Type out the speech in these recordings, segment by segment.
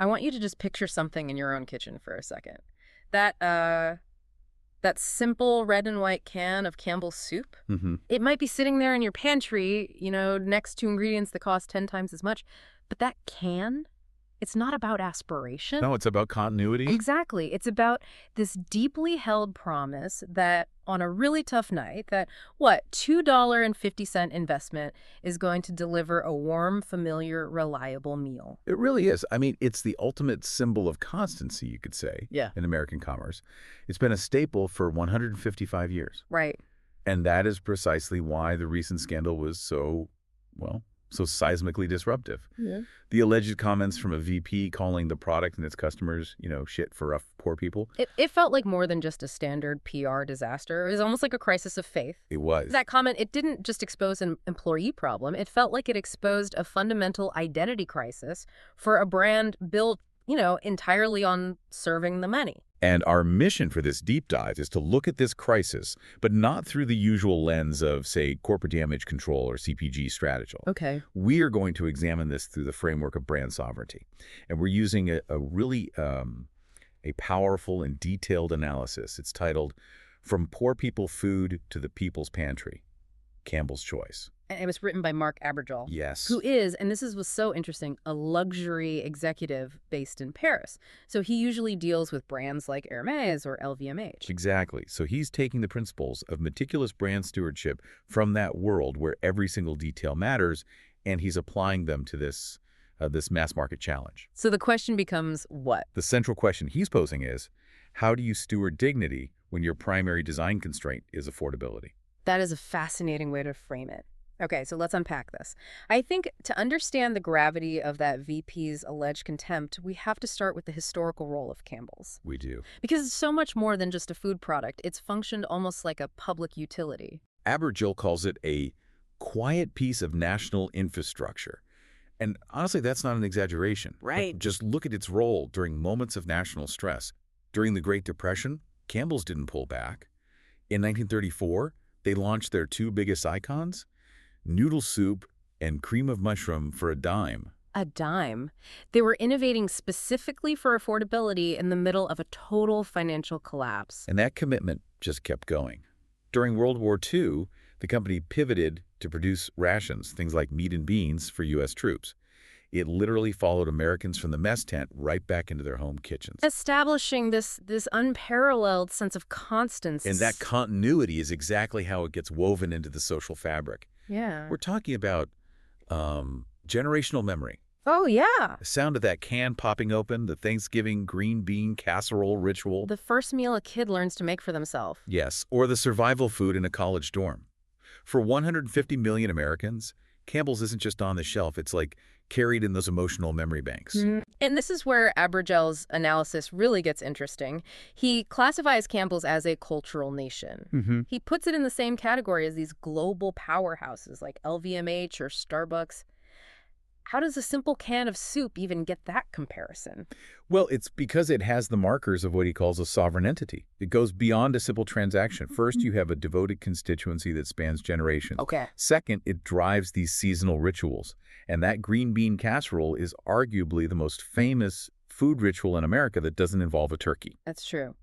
I want you to just picture something in your own kitchen for a second. That that simple red and white can of Campbell's soup, it might be sitting there in your pantry, next to ingredients that cost 10 times as much. But that can, it's not about aspiration. No, it's about continuity. Exactly. It's about this deeply held promise that on a really tough night, that $2.50 investment is going to deliver a warm, familiar, reliable meal. It really is. I mean, it's the ultimate symbol of constancy, you could say, Yeah. in American commerce. It's been a staple for 155 years. Right. And that is precisely why the recent scandal was so seismically disruptive. Yeah. The alleged comments from a VP calling the product and its customers, shit for rough, poor people. It felt like more than just a standard PR disaster. It was almost like a crisis of faith. It was. That comment, it didn't just expose an employee problem. It felt like it exposed a fundamental identity crisis for a brand built, entirely on serving the many. And our mission for this deep dive is to look at this crisis, but not through the usual lens of, say, corporate damage control or CPG strategy. Okay. We are going to examine this through the framework of brand sovereignty. And we're using a really powerful and detailed analysis. It's titled, From Poor People Food to the People's Pantry, Campbell's Choice. And it was written by Marc Abergel. Yes. Who is, and was so interesting, a luxury executive based in Paris. So he usually deals with brands like Hermès or LVMH. Exactly. So he's taking the principles of meticulous brand stewardship from that world where every single detail matters, and he's applying them to this mass market challenge. So the question becomes what? The central question he's posing is, how do you steward dignity when your primary design constraint is affordability? That is a fascinating way to frame it. Okay, so let's unpack this. I think to understand the gravity of that VP's alleged contempt, we have to start with the historical role of Campbell's. We do. Because it's so much more than just a food product. It's functioned almost like a public utility. Abergel calls it a quiet piece of national infrastructure. And honestly, that's not an exaggeration. Right. Just look at its role during moments of national stress. During the Great Depression, Campbell's didn't pull back. In 1934, they launched their two biggest icons, noodle soup and cream of mushroom for a dime. A dime. They were innovating specifically for affordability in the middle of a total financial collapse. And that commitment just kept going. During World War II, the company pivoted to produce rations, things like meat and beans, for U.S. troops. It literally followed Americans from the mess tent right back into their home kitchens. Establishing this unparalleled sense of constancy. And that continuity is exactly how it gets woven into the social fabric. Yeah. We're talking about generational memory. Oh, yeah. The sound of that can popping open, the Thanksgiving green bean casserole ritual. The first meal a kid learns to make for themselves. Yes, or the survival food in a college dorm. For 150 million Americans, Campbell's isn't just on the shelf. It's like carried in those emotional memory banks. And this is where Abergel's analysis really gets interesting. He classifies Campbell's as a cultural nation. He puts it in the same category as these global powerhouses like LVMH or Starbucks. How does a simple can of soup even get that comparison? Well, it's because it has the markers of what he calls a sovereign entity. It goes beyond a simple transaction. First, you have a devoted constituency that spans generations. Okay. Second, it drives these seasonal rituals. And that green bean casserole is arguably the most famous food ritual in America that doesn't involve a turkey. That's true.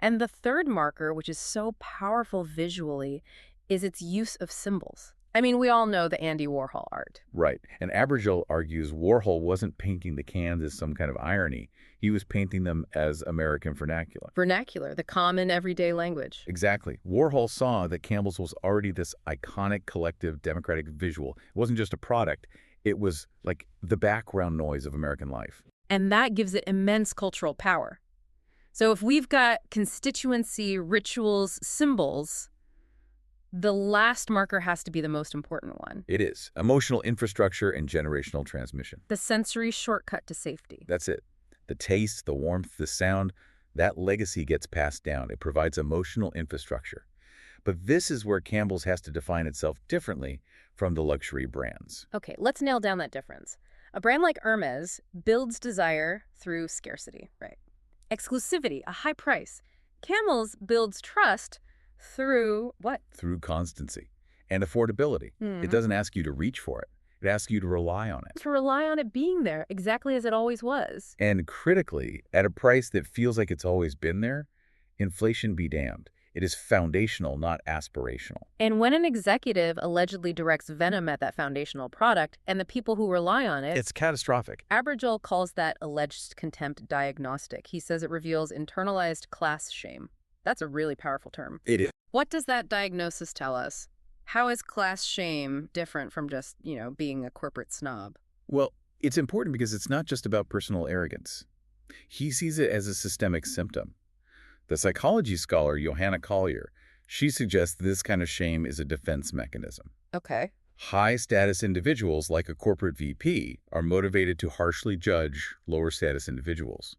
And the third marker, which is so powerful visually, is its use of symbols. I mean, we all know the Andy Warhol art. Right. And Abergel argues Warhol wasn't painting the cans as some kind of irony. He was painting them as American vernacular. Vernacular, the common everyday language. Exactly. Warhol saw that Campbell's was already this iconic, collective, democratic visual. It wasn't just a product. It was like the background noise of American life. And that gives it immense cultural power. So if we've got constituency, rituals, symbols, the last marker has to be the most important one. It is. Emotional infrastructure and generational transmission. The sensory shortcut to safety. That's it. The taste, the warmth, the sound, that legacy gets passed down. It provides emotional infrastructure. But this is where Campbell's has to define itself differently from the luxury brands. Okay, let's nail down that difference. A brand like Hermès builds desire through scarcity, right? Exclusivity, a high price. Campbell's builds trust through what? Through constancy and affordability. It doesn't ask you to reach for it. It asks you to rely on it. To rely on it being there exactly as it always was. And critically, at a price that feels like it's always been there, inflation be damned. It is foundational, not aspirational. And when an executive allegedly directs venom at that foundational product and the people who rely on it, It's catastrophic. Abergel calls that alleged contempt diagnostic. He says it reveals internalized class shame. That's a really powerful term. It is. What does that diagnosis tell us? How is class shame different from just, being a corporate snob? Well, it's important because it's not just about personal arrogance. He sees it as a systemic symptom. The psychology scholar Johanna Collier, she suggests this kind of shame is a defense mechanism. Okay. High-status individuals, like a corporate VP, are motivated to harshly judge lower-status individuals.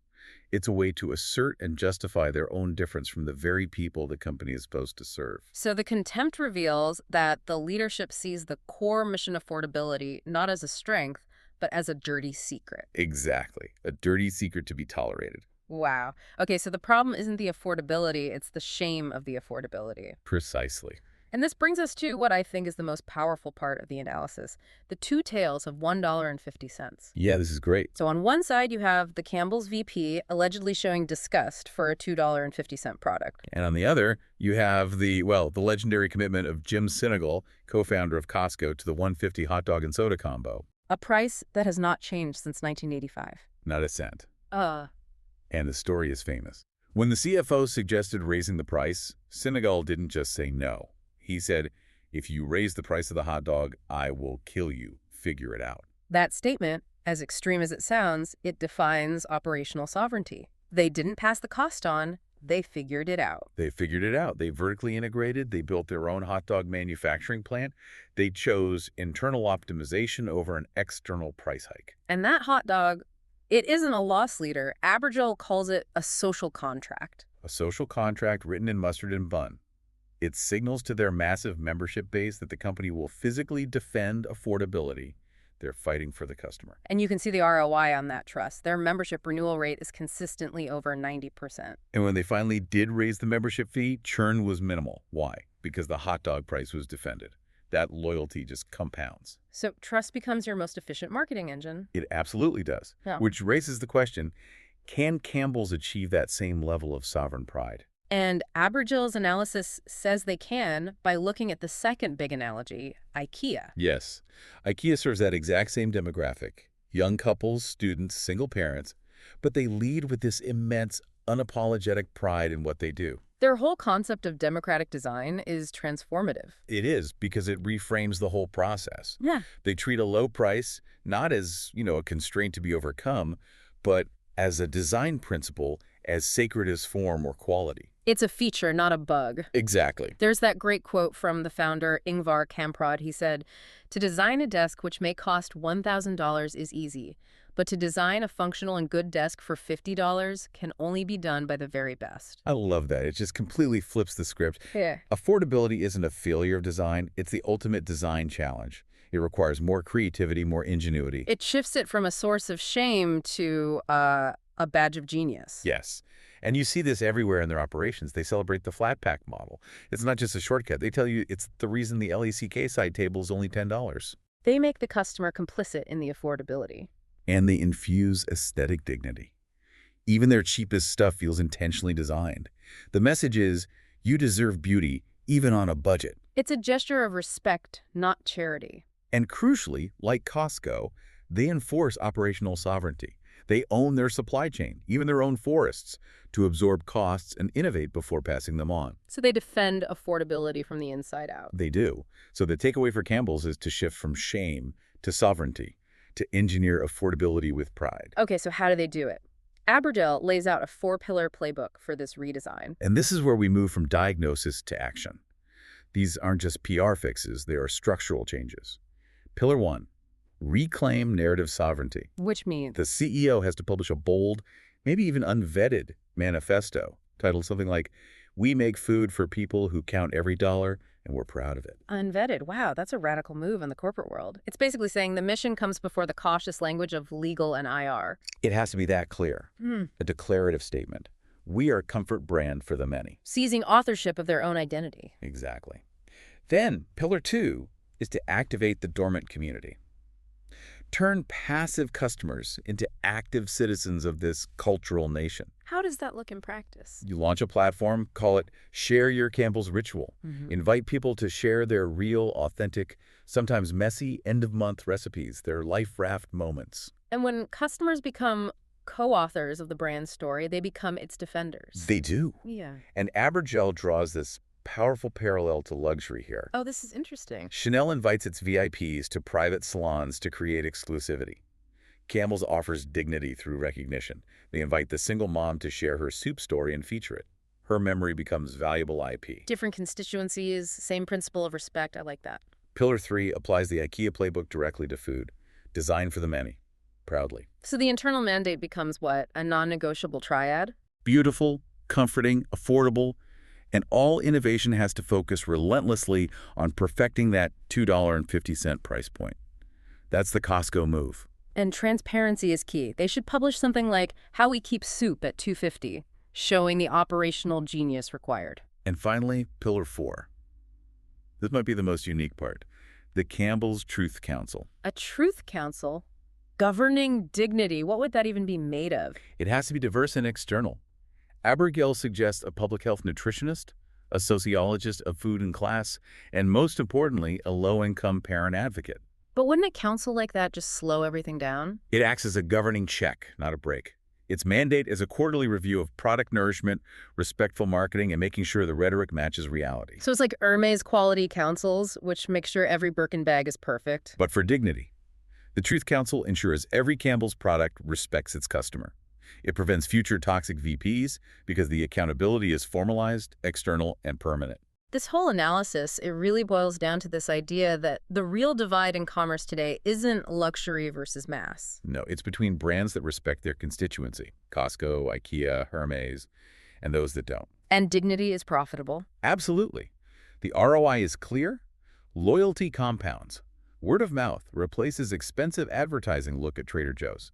It's a way to assert and justify their own difference from the very people the company is supposed to serve. So the contempt reveals that the leadership sees the core mission affordability not as a strength, but as a dirty secret. Exactly. A dirty secret to be tolerated. Wow. Okay, so the problem isn't the affordability, it's the shame of the affordability. Precisely. And this brings us to what I think is the most powerful part of the analysis, the two tales of $1.50. Yeah, this is great. So on one side, you have the Campbell's VP allegedly showing disgust for a $2.50 product. And on the other, you have the legendary commitment of Jim Sinegal, co-founder of Costco, to the $1.50 hot dog and soda combo. A price that has not changed since 1985. Not a cent. And the story is famous. When the CFO suggested raising the price, Sinegal didn't just say no. He said, "If you raise the price of the hot dog, I will kill you. Figure it out." That statement, as extreme as it sounds, it defines operational sovereignty. They didn't pass the cost on, they figured it out. They figured it out. They vertically integrated. They built their own hot dog manufacturing plant. They chose internal optimization over an external price hike. And that hot dog, it isn't a loss leader. Abergel calls it a social contract. A social contract written in mustard and bun. It signals to their massive membership base that the company will physically defend affordability. They're fighting for the customer. And you can see the ROI on that trust. Their membership renewal rate is consistently over 90%. And when they finally did raise the membership fee, churn was minimal. Why? Because the hot dog price was defended. That loyalty just compounds. So trust becomes your most efficient marketing engine. It absolutely does. Yeah. Which raises the question, can Campbell's achieve that same level of sovereign pride? And Abergel's analysis says they can by looking at the second big analogy, IKEA. Yes. IKEA serves that exact same demographic. Young couples, students, single parents. But they lead with this immense, unapologetic pride in what they do. Their whole concept of democratic design is transformative. It is, because it reframes the whole process. Yeah. They treat a low price not as, a constraint to be overcome, but as a design principle as sacred as form or quality. It's a feature, not a bug. Exactly. There's that great quote from the founder, Ingvar Kamprad. He said, "To design a desk which may cost $1,000 is easy, but to design a functional and good desk for $50 can only be done by the very best." I love that. It just completely flips the script. Yeah. Affordability isn't a failure of design. It's the ultimate design challenge. It requires more creativity, more ingenuity. It shifts it from a source of shame to a badge of genius. Yes. And you see this everywhere in their operations. They celebrate the flat pack model. It's not just a shortcut. They tell you it's the reason the LECK side table is only $10. They make the customer complicit in the affordability. And they infuse aesthetic dignity. Even their cheapest stuff feels intentionally designed. The message is, you deserve beauty, even on a budget. It's a gesture of respect, not charity. And crucially, like Costco, they enforce operational sovereignty. They own their supply chain, even their own forests, to absorb costs and innovate before passing them on. So they defend affordability from the inside out. They do. So the takeaway for Campbell's is to shift from shame to sovereignty, to engineer affordability with pride. Okay, so how do they do it? Abergel lays out a 4-pillar playbook for this redesign. And this is where we move from diagnosis to action. These aren't just PR fixes, they are structural changes. Pillar 1, reclaim narrative sovereignty. Which means? The CEO has to publish a bold, maybe even unvetted manifesto titled something like, "We make food for people who count every dollar, and we're proud of it." Unvetted. Wow, that's a radical move in the corporate world. It's basically saying the mission comes before the cautious language of legal and IR. It has to be that clear. A declarative statement. We are a comfort brand for the many. Seizing authorship of their own identity. Exactly. Then, pillar 2 is to activate the dormant community. Turn passive customers into active citizens of this cultural nation. How does that look in practice? You launch a platform, call it Share Your Campbell's Ritual. Invite people to share their real, authentic, sometimes messy, end-of-month recipes, their life raft moments. And when customers become co-authors of the brand story, they become its defenders. They do. Yeah. And Abergel draws this powerful parallel to luxury here. Oh, this is interesting. Chanel invites its VIPs to private salons to create exclusivity. Campbell's offers dignity through recognition. They invite the single mom to share her soup story and feature it. Her memory becomes valuable IP. Different constituencies, same principle of respect. I like that. Pillar 3 applies the IKEA playbook directly to food. Designed for the many. Proudly. So the internal mandate becomes what? A non-negotiable triad? Beautiful, comforting, affordable, and all innovation has to focus relentlessly on perfecting that $2.50 price point. That's the Costco move. And transparency is key. They should publish something like how we keep soup at $2.50, showing the operational genius required. And finally, Pillar 4. This might be the most unique part. The Campbell's Truth Council. A truth council? Governing dignity. What would that even be made of? It has to be diverse and external. Abergel suggests a public health nutritionist, a sociologist of food and class, and most importantly, a low-income parent advocate. But wouldn't a council like that just slow everything down? It acts as a governing check, not a brake. Its mandate is a quarterly review of product nourishment, respectful marketing, and making sure the rhetoric matches reality. So it's like Hermès quality councils, which make sure every Birkin bag is perfect. But for dignity. The Truth Council ensures every Campbell's product respects its customer. It prevents future toxic VPs because the accountability is formalized, external, and permanent. This whole analysis, it really boils down to this idea that the real divide in commerce today isn't luxury versus mass. No, it's between brands that respect their constituency, Costco, IKEA, Hermès, and those that don't. And dignity is profitable. Absolutely. The ROI is clear. Loyalty compounds. Word of mouth replaces expensive advertising look at Trader Joe's.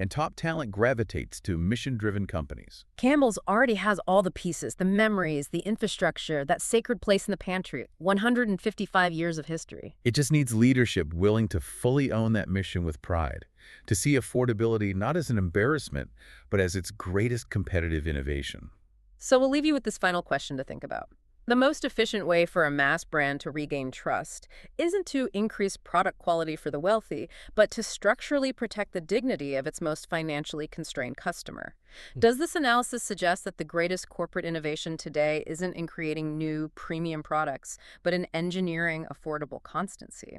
And top talent gravitates to mission-driven companies. Campbell's already has all the pieces, the memories, the infrastructure, that sacred place in the pantry, 155 years of history. It just needs leadership willing to fully own that mission with pride, to see affordability not as an embarrassment, but as its greatest competitive innovation. So we'll leave you with this final question to think about. The most efficient way for a mass brand to regain trust isn't to increase product quality for the wealthy, but to structurally protect the dignity of its most financially constrained customer. Does this analysis suggest that the greatest corporate innovation today isn't in creating new premium products, but in engineering affordable constancy?